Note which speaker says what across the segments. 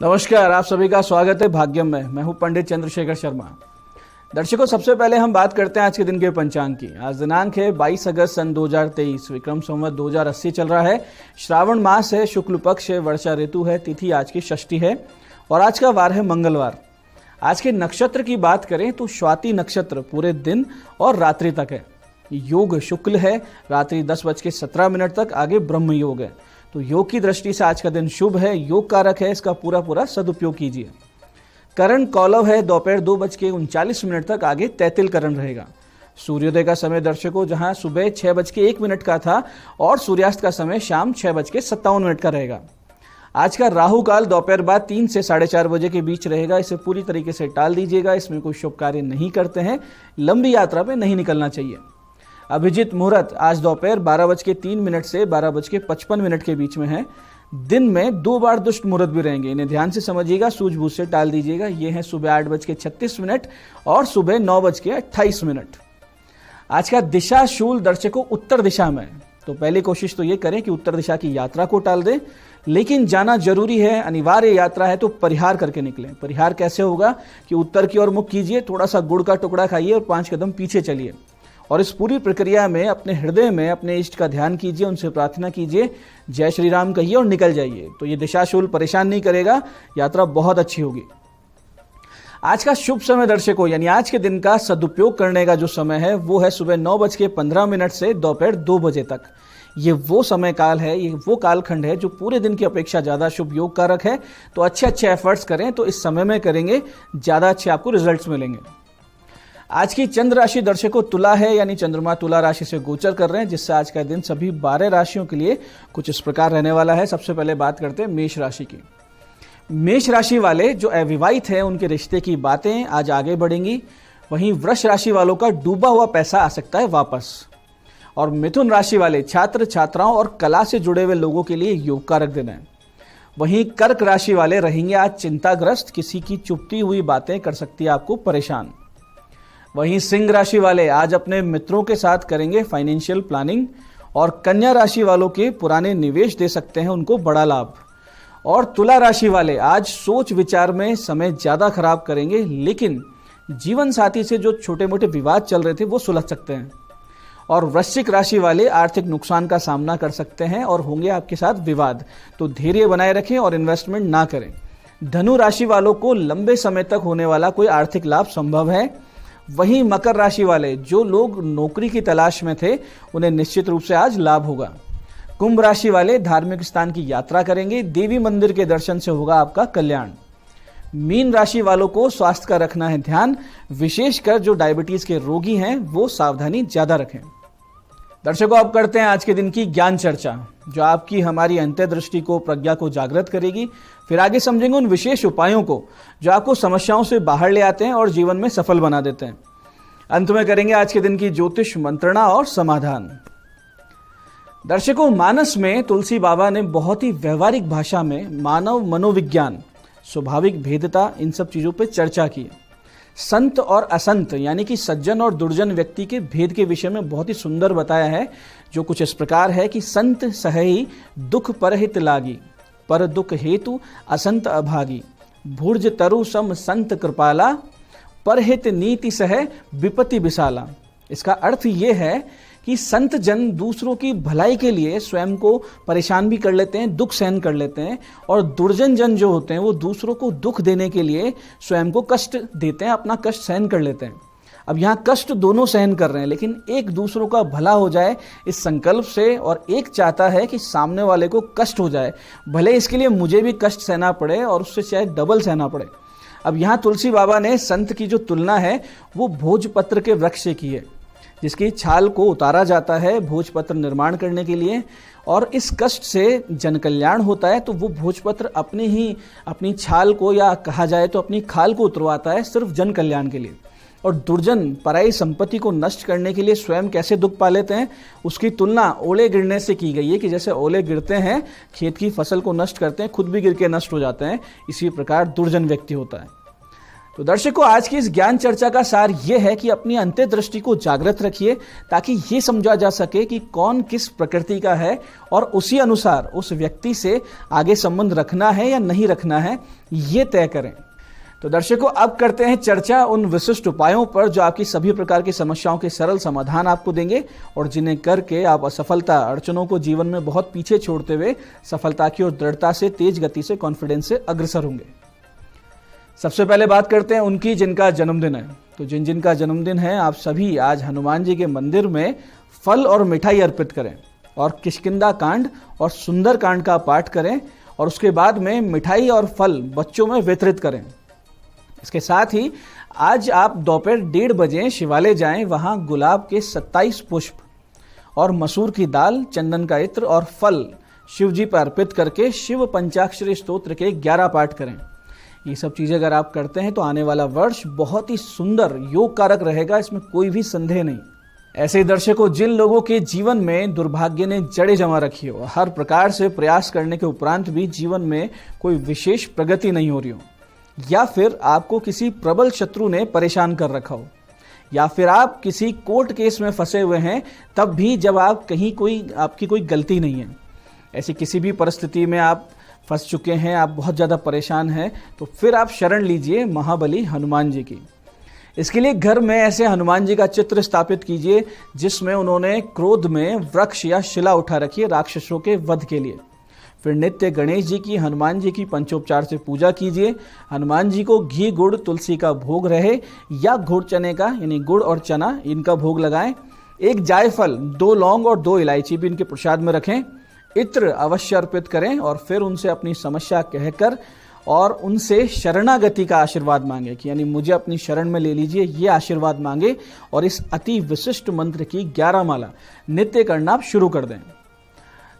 Speaker 1: नमस्कार, आप सभी का स्वागत है भाग्यम में। मैं हूं पंडित चंद्रशेखर शर्मा। दर्शकों, सबसे पहले हम बात करते हैं आज के दिन के पंचांग की। आज दिनांक है 22 अगस्त सन 2023, विक्रम संवत 2080 चल रहा है। श्रावण मास है, शुक्ल पक्ष है, वर्षा ऋतु है, तिथि आज की षष्ठी है और आज का वार है मंगलवार। आज के नक्षत्र की बात करें तो स्वाति नक्षत्र पूरे दिन और रात्रि तक है। योग शुक्ल है, रात्रि 10:17 तक, आगे ब्रह्म योग है। तो योग की दृष्टि से आज का दिन शुभ है, योग कारक है, इसका पूरा सदुपयोग कीजिए। करण कौलव है, दोपहर 2:39 तक, आगे तैतिल करण रहेगा। सूर्योदय का समय दर्शकों जहां सुबह 6:01 का था और सूर्यास्त का समय शाम 6:57 का रहेगा। आज का राहु काल दोपहर बाद 3 से 4:30 बजे के बीच रहेगा। इसे पूरी तरीके से टाल दीजिएगा, इसमें कोई शुभ कार्य नहीं करते हैं, लंबी यात्रा पे नहीं निकलना चाहिए। अभिजीत मुहूर्त आज दोपहर 12:03 से 12:55 के बीच में है। दिन में 2 बार दुष्ट मुहूर्त भी रहेंगे, इन्हें ध्यान से समझिएगा, सूझबूझ से टाल दीजिएगा। ये है सुबह 8:36 और सुबह 9:28। आज का दिशा शूल दर्शकों उत्तर दिशा में, तो पहली कोशिश तो ये करें कि उत्तर दिशा की यात्रा को टाल दें, लेकिन जाना जरूरी है, अनिवार्य यात्रा है तो परिहार करके निकलें। परिहार कैसे होगा कि उत्तर की ओर मुख कीजिए, थोड़ा सा गुड़ का टुकड़ा खाइए और 5 कदम पीछे चलिए और इस पूरी प्रक्रिया में अपने हृदय में अपने इष्ट का ध्यान कीजिए, उनसे प्रार्थना कीजिए, जय श्री राम कहिए और निकल जाइए। तो ये दिशाशूल परेशान नहीं करेगा, यात्रा बहुत अच्छी होगी। आज का शुभ समय दर्शकों, यानी आज के दिन का सदुपयोग करने का जो समय है वो है सुबह 9:15 से दोपहर 2 बजे तक। ये वो समय काल है, ये वो कालखंड है जो पूरे दिन की अपेक्षा ज़्यादा शुभ योग कारक है। तो अच्छे एफर्ट्स करें तो इस समय में करेंगे, ज़्यादा अच्छे आपको रिजल्ट्स मिलेंगे। आज की चंद्र राशि दर्शकों तुला है, यानी चंद्रमा तुला राशि से गोचर कर रहे हैं, जिससे आज का दिन सभी 12 राशियों के लिए कुछ इस प्रकार रहने वाला है। सबसे पहले बात करते हैं मेष राशि की। मेष राशि वाले जो अविवाहित हैं उनके रिश्ते की बातें आज आगे बढ़ेंगी। वहीं वृष राशि वालों का डूबा हुआ पैसा आ सकता है वापस। और मिथुन राशि वाले छात्र छात्राओं और कला से जुड़े हुए लोगों के लिए योग कारक दिन है। वहीं कर्क राशि वाले रहेंगे आज चिंताग्रस्त, किसी की चुपती हुई बातें कर सकती है आपको परेशान। वहीं सिंह राशि वाले आज अपने मित्रों के साथ करेंगे फाइनेंशियल प्लानिंग और कन्या राशि वालों के पुराने निवेश दे सकते हैं उनको बड़ा लाभ। और तुला राशि वाले आज सोच विचार में समय ज्यादा खराब करेंगे, लेकिन जीवन साथी से जो छोटे मोटे विवाद चल रहे थे वो सुलझ सकते हैं। और वृश्चिक राशि वाले आर्थिक नुकसान का सामना कर सकते हैं और होंगे आपके साथ विवाद, तो धैर्य बनाए रखें और इन्वेस्टमेंट ना करें। धनु राशि वालों को लंबे समय तक होने वाला कोई आर्थिक लाभ संभव है। वहीं मकर राशि वाले जो लोग नौकरी की तलाश में थे उन्हें निश्चित रूप से आज लाभ होगा। कुंभ राशि वाले धार्मिक स्थान की यात्रा करेंगे, देवी मंदिर के दर्शन से होगा आपका कल्याण। मीन राशि वालों को स्वास्थ्य का रखना है ध्यान, विशेषकर जो डायबिटीज के रोगी हैं वो सावधानी ज्यादा रखें। दर्शकों, अब करते हैं आज के दिन की ज्ञान चर्चा, जो आपकी हमारी अंतर्दृष्टि को, प्रज्ञा को जागृत करेगी। फिर आगे समझेंगे उन विशेष उपायों को जो आपको समस्याओं से बाहर ले आते हैं और जीवन में सफल बना देते हैं। अंत में करेंगे आज के दिन की ज्योतिष मंत्रणा और समाधान। दर्शकों, मानस में तुलसी बाबा ने बहुत ही व्यवहारिक भाषा में मानव मनोविज्ञान, स्वाभाविक भेदता, इन सब चीजों पर चर्चा की। संत और असंत यानी कि सज्जन और दुर्जन व्यक्ति के भेद के विषय में बहुत ही सुंदर बताया है, जो कुछ इस प्रकार है कि संत सहई दुख परहित लागी, पर दुख हेतु असंत अभागी, भुर्ज तरु सम संत कृपाला, परहित नीति सह विपत्ति विशाला। इसका अर्थ ये है कि संत जन दूसरों की भलाई के लिए स्वयं को परेशान भी कर लेते हैं, दुख सहन कर लेते हैं, और दुर्जन जन जो होते हैं वो दूसरों को दुख देने के लिए स्वयं को कष्ट देते हैं, अपना कष्ट सहन कर लेते हैं। अब यहाँ कष्ट दोनों सहन कर रहे हैं, लेकिन एक दूसरों का भला हो जाए इस संकल्प से, और एक चाहता है कि सामने वाले को कष्ट हो जाए, भले इसके लिए मुझे भी कष्ट सहना पड़े और उससे शायद डबल सहना पड़े। अब यहाँ तुलसी बाबा ने संत की जो तुलना है वो भोजपत्र के वृक्ष से की है, जिसकी छाल को उतारा जाता है भोजपत्र निर्माण करने के लिए, और इस कष्ट से जन कल्याण होता है। तो वो भोजपत्र अपनी छाल को, या कहा जाए तो अपनी खाल को उतरवाता है सिर्फ जन कल्याण के लिए। और दुर्जन पराई संपत्ति को नष्ट करने के लिए स्वयं कैसे दुख पा लेते हैं, उसकी तुलना ओले गिरने से की गई है कि जैसे ओले गिरते हैं, खेत की फसल को नष्ट करते हैं, खुद भी गिर के नष्ट हो जाते हैं, इसी प्रकार दुर्जन व्यक्ति होता है। तो दर्शकों, आज की इस ज्ञान चर्चा का सार ये है कि अपनी अंतर्दृष्टि को जागृत रखिए ताकि ये समझा जा सके कि कौन किस प्रकृति का है और उसी अनुसार उस व्यक्ति से आगे संबंध रखना है या नहीं रखना है, ये तय करें। तो दर्शकों, अब करते हैं चर्चा उन विशिष्ट उपायों पर जो आपकी सभी प्रकार की समस्याओं के सरल समाधान आपको देंगे और जिन्हें करके आप असफलता, अड़चनों को जीवन में बहुत पीछे छोड़ते हुए सफलता की ओर दृढ़ता से, तेज गति से, कॉन्फिडेंस से अग्रसर होंगे। सबसे पहले बात करते हैं उनकी जिनका जन्मदिन है। तो जिनका जन्मदिन है, आप सभी आज हनुमान जी के मंदिर में फल और मिठाई अर्पित करें और किष्किंधा कांड और सुंदर कांड का पाठ करें और उसके बाद में मिठाई और फल बच्चों में वितरित करें। इसके साथ ही आज आप दोपहर 1:30 बजे शिवालय जाएं, वहां गुलाब के 27 पुष्प और मसूर की दाल, चंदन का इत्र और फल शिव जी पर अर्पित करके शिव पंचाक्षरी स्तोत्र के 11 पाठ करें। ये सब चीजें अगर आप करते हैं तो आने वाला वर्ष बहुत ही सुंदर योग कारक रहेगा, इसमें कोई भी संदेह नहीं। ऐसे दर्शकों, जिन लोगों के जीवन में दुर्भाग्य ने जड़ें जमा रखी हो, हर प्रकार से प्रयास करने के उपरांत भी जीवन में कोई विशेष प्रगति नहीं हो रही हो, या फिर आपको किसी प्रबल शत्रु ने परेशान कर रखा हो, या फिर आप किसी कोर्ट केस में फंसे हुए हैं तब भी जब आप कहीं आपकी कोई गलती नहीं है, ऐसी किसी भी परिस्थिति में आप फंस चुके हैं, आप बहुत ज़्यादा परेशान हैं, तो फिर आप शरण लीजिए महाबली हनुमान जी की। इसके लिए घर में ऐसे हनुमान जी का चित्र स्थापित कीजिए जिसमें उन्होंने क्रोध में वृक्ष या शिला उठा रखी है राक्षसों के वध के लिए। फिर नित्य गणेश जी की, हनुमान जी की पंचोपचार से पूजा कीजिए। हनुमान जी को घी, गुड़, तुलसी का भोग रहे या घोड़ चने का, यानी गुड़ और चना, इनका भोग लगाएं। 1 जायफल, 2 लौंग और 2 इलायची भी इनके प्रसाद में रखें। इत्र अवश्य अर्पित करें और फिर उनसे अपनी समस्या कहकर और उनसे शरणागति का आशीर्वाद मांगे कि यानी मुझे अपनी शरण में ले लीजिए, ये आशीर्वाद मांगे और इस अति विशिष्ट मंत्र की 11 माला नित्य करना आप शुरू कर दें।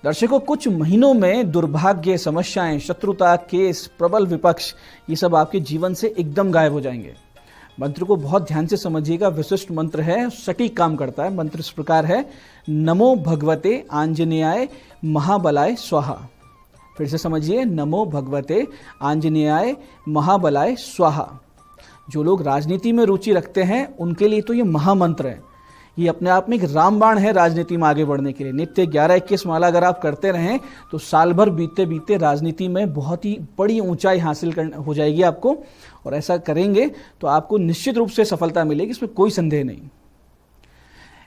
Speaker 1: दर्शकों, कुछ महीनों में दुर्भाग्य, समस्याएं, शत्रुता, केस, प्रबल विपक्ष, ये सब आपके जीवन से एकदम गायब हो जाएंगे। मंत्र को बहुत ध्यान से समझिएगा, विशिष्ट मंत्र है, सटीक काम करता है। मंत्र इस प्रकार है, नमो भगवते आंजनेयाय महाबलाय स्वाहा। फिर से समझिए, नमो भगवते आंजनेयाय महाबलाय स्वाहा। जो लोग राजनीति में रुचि रखते हैं उनके लिए तो ये महामंत्र है। ये अपने आप में एक रामबाण है राजनीति में आगे बढ़ने के लिए। नित्य 11-21 माला अगर आप करते रहें तो साल भर बीतते बीतते राजनीति में बहुत ही बड़ी ऊंचाई हासिल हो जाएगी आपको, और ऐसा करेंगे तो आपको निश्चित रूप से सफलता मिलेगी, इसमें कोई संदेह नहीं।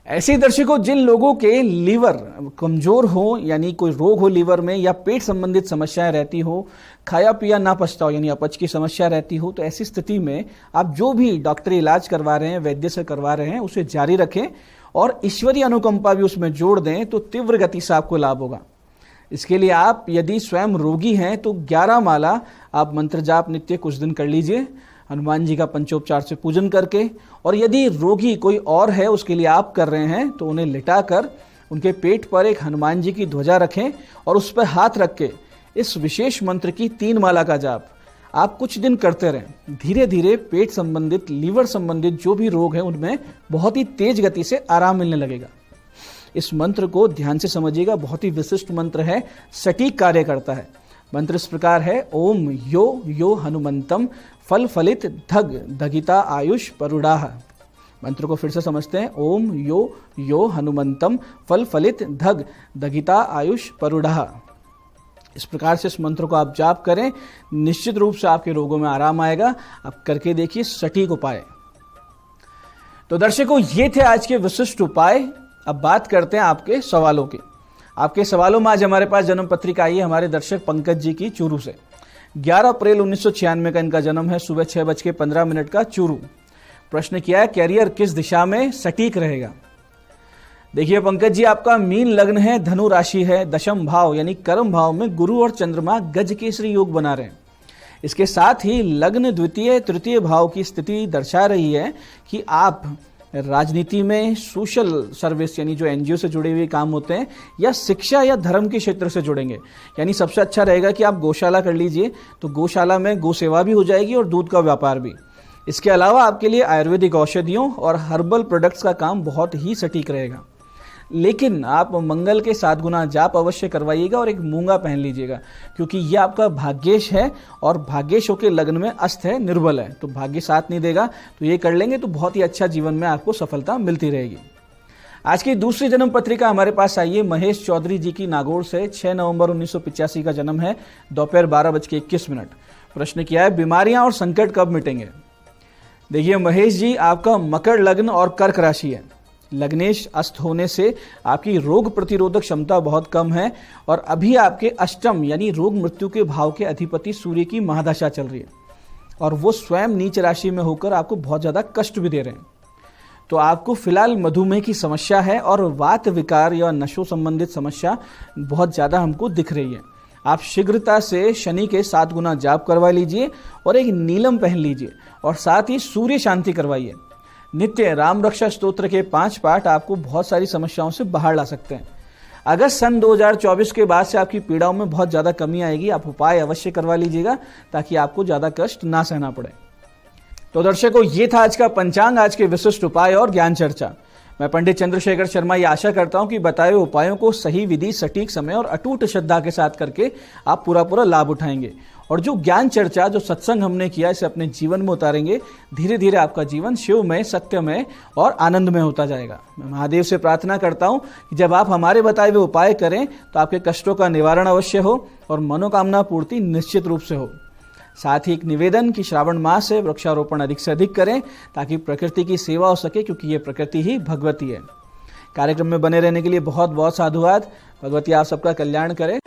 Speaker 1: ऐसे दर्शकों, जिन लोगों के लीवर कमजोर हो, यानी कोई रोग हो लीवर में, या पेट संबंधित समस्याएं रहती हो, खाया पिया ना पचता हो, यानी अपच की समस्या रहती हो, तो ऐसी स्थिति में आप जो भी डॉक्टरी इलाज करवा रहे हैं, वैद्य से करवा रहे हैं, उसे जारी रखें और ईश्वरीय अनुकंपा भी उसमें जोड़ दें तो तीव्र गति से आपको लाभ होगा। इसके लिए आप यदि स्वयं रोगी हैं तो 11 माला आप मंत्र जाप नित्य कुछ दिन कर लीजिए, हनुमान जी का पंचोपचार से पूजन करके। और यदि रोगी कोई और है, उसके लिए आप कर रहे हैं, तो उन्हें लिटाकर उनके पेट पर एक हनुमान जी की ध्वजा रखें और उस पर हाथ रख के इस विशेष मंत्र की 3 माला का जाप आप कुछ दिन करते रहें। धीरे धीरे पेट संबंधित, लीवर संबंधित जो भी रोग है उनमें बहुत ही तेज गति से आराम मिलने लगेगा। इस मंत्र को ध्यान से समझिएगा, बहुत ही विशिष्ट मंत्र है, सटीक कार्य करता है। मंत्र इस प्रकार है, ओम यो यो हनुमंतम फल फलित धग धगिता आयुष परुडाह। मंत्र को फिर से समझते हैं, ओम यो यो हनुमंतम फल फलित धग धगिता आयुष परुडाह। इस प्रकार से इस मंत्र को आप जाप करें, निश्चित रूप से आपके रोगों में आराम आएगा। आप करके देखिए, सटीक उपाय। तो दर्शकों, ये थे आज के विशिष्ट उपाय। अब बात करते हैं आपके सवालों की। आपके सवालों में आज हमारे पास जन्म पत्रिका आई है हमारे दर्शक पंकज जी की चूरू से। 11 अप्रैल 1996 का इनका जन्म है, सुबह 6:15 का चूरू। प्रश्न किया है, कैरियर किस दिशा में सटीक रहेगा। देखिए पंकज जी, आपका मीन लग्न है, धनु राशि है, दशम भाव यानी कर्म भाव में गुरु और चंद्रमा गज केसरी योग बना रहे हैं। इसके साथ ही लग्न द्वितीय तृतीय भाव की स्थिति दर्शा रही है कि आप राजनीति में, सोशल सर्विस यानी जो एनजीओ से जुड़े हुए काम होते हैं, या शिक्षा या धर्म के क्षेत्र से जुड़ेंगे। यानी सबसे अच्छा रहेगा कि आप गौशाला कर लीजिए, तो गौशाला में गौ सेवा भी हो जाएगी और दूध का व्यापार भी। इसके अलावा आपके लिए आयुर्वेदिक औषधियों और हर्बल प्रोडक्ट्स का काम बहुत ही सटीक रहेगा। लेकिन आप मंगल के 7 गुना जाप अवश्य करवाइएगा और एक मूंगा पहन लीजिएगा, क्योंकि ये आपका भाग्येश है और भाग्येश होकर लग्न में अस्त है, निर्बल है, तो भाग्य साथ नहीं देगा। तो ये कर लेंगे तो बहुत ही अच्छा जीवन में आपको सफलता मिलती रहेगी। आज की दूसरी जन्म पत्रिका हमारे पास आई है महेश चौधरी जी की नागौर से। 6 नवंबर 1985 का जन्म है, दोपहर 12:21। प्रश्न किया है, बीमारियां और संकट कब मिटेंगे। देखिए महेश जी, आपका मकर लग्न और कर्क राशि है। लग्नेश अस्त होने से आपकी रोग प्रतिरोधक क्षमता बहुत कम है और अभी आपके अष्टम यानी रोग मृत्यु के भाव के अधिपति सूर्य की महादशा चल रही है और वो स्वयं नीच राशि में होकर आपको बहुत ज़्यादा कष्ट भी दे रहे हैं। तो आपको फिलहाल मधुमेह की समस्या है और वात विकार या नशों संबंधित समस्या बहुत ज़्यादा हमको दिख रही है। आप शीघ्रता से शनि के 7 गुना जाप करवा लीजिए और एक नीलम पहन लीजिए और साथ ही सूर्य शांति करवाइए। नित्य राम रक्षा स्तोत्र के 5 पाठ आपको बहुत सारी समस्याओं से बाहर ला सकते हैं। अगस्त सन 2024 के बाद से आपकी पीड़ाओं में बहुत ज़्यादा कमी आएगी। आप उपाय अवश्य करवा लीजिएगा ताकि आपको ज़्यादा कष्ट ना सहना पड़े। तो दर्शकों, ये था आज का पंचांग, आज के विशिष्ट उपाय और ज्ञान चर्चा। मैं पंडित चंद्रशेखर शर्मा ये आशा करता हूं कि बताए हुए उपायों को सही विधि, सटीक समय और अटूट श्रद्धा के साथ करके आप पूरा लाभ उठाएंगे और जो ज्ञान चर्चा, जो सत्संग हमने किया, इसे अपने जीवन में उतारेंगे। धीरे धीरे आपका जीवन शिवमय, सत्यमय और आनंदमय होता जाएगा। मैं महादेव से प्रार्थना करता हूं कि जब आप हमारे बताए हुए उपाय करें तो आपके कष्टों का निवारण अवश्य हो और मनोकामना पूर्ति निश्चित रूप से हो। साथ ही एक निवेदन कि श्रावण मास है, वृक्षारोपण अधिक से अधिक करें ताकि प्रकृति की सेवा हो सके, क्योंकि ये प्रकृति ही भगवती है। कार्यक्रम में बने रहने के लिए बहुत बहुत साधुवाद। भगवती आप सबका कल्याण करे।